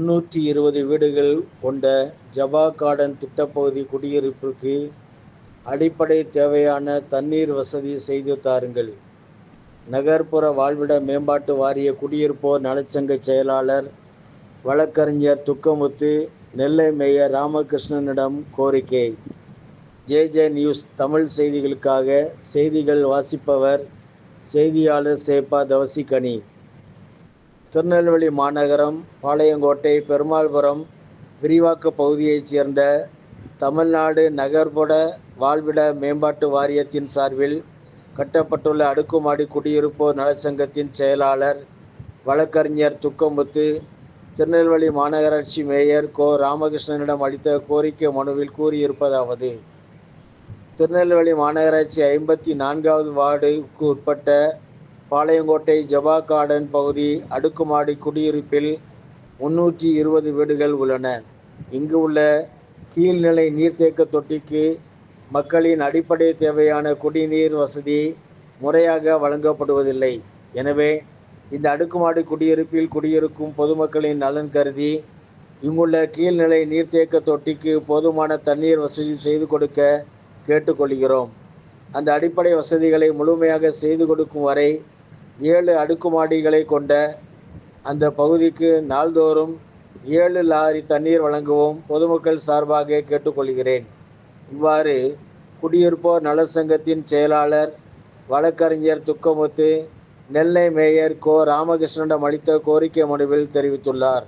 320 வீடுகள் கொண்ட ஜபா கார்டன் திட்டப்பகுதி குடியிருப்புக்கு அடிப்படை தேவையான தண்ணீர் வசதி செய்து தாருங்கள். நகர்ப்புற வாழ்விட மேம்பாட்டு வாரிய குடியிருப்போர் நலச்சங்க செயலாளர் வழக்கறிஞர் துக்கமுத்து நெல்லை மேயர் ராமகிருஷ்ணனிடம் கோரிக்கை. ஜே நியூஸ் தமிழ் செய்திகளுக்காக செய்திகள் வாசிப்பவர் செய்தியாளர் சேப்பா தவசிகனி. திருநெல்வேலி மாநகரம் பாளையங்கோட்டை பெருமாள்புரம் விரிவாக்க பகுதியைச் சேர்ந்த தமிழ்நாடு நகர்ப்புற வாழ்விட மேம்பாட்டு வாரியத்தின் சார்பில் கட்டப்பட்டுள்ள அடுக்குமாடி குடியிருப்போர் நலச்சங்கத்தின் செயலாளர் வழக்கறிஞர் துக்கமுத்து திருநெல்வேலி மாநகராட்சி மேயர் கோ ராமகிருஷ்ணனிடம் அளித்த கோரிக்கை மனுவில் கூறியிருப்பதாவது: திருநெல்வேலி மாநகராட்சி 54வது வார்டுக்கு உட்பட்ட பாளையங்கோட்டை ஜபா கார்டன் பகுதி அடுக்குமாடி குடியிருப்பில் 320 வீடுகள் உள்ளன. இங்கு உள்ள கீழ்நிலை நீர்த்தேக்க தொட்டிக்கு மக்களின் அடிப்படை தேவையான குடிநீர் வசதி முறையாக வழங்கப்படுவதில்லை. எனவே இந்த அடுக்குமாடி குடியிருப்பில் குடியிருக்கும் பொதுமக்களின் நலன் கருதி இங்குள்ள கீழ்நிலை நீர்த்தேக்க தொட்டிக்கு போதுமான தண்ணீர் வசதி செய்து கொடுக்க கேட்டுக்கொள்கிறோம். அந்த அடிப்படை வசதிகளை முழுமையாக செய்து கொடுக்கும் வரை 7 அடுக்குமாடிகளை கொண்ட அந்த பகுதிக்கு நாள்தோறும் 7 லாரி தண்ணீர் வழங்கவும் பொதுமக்கள் சார்பாக கேட்டுக்கொள்கிறேன். இவ்வாறு குடியிருப்போர் நலச்சங்கத்தின் செயலாளர் வழக்கறிஞர் துக்கமுத்து நெல்லை மேயர் கோ ராமகிருஷ்ணனிடம் அளித்த கோரிக்கை மனுவில் தெரிவித்துள்ளார்.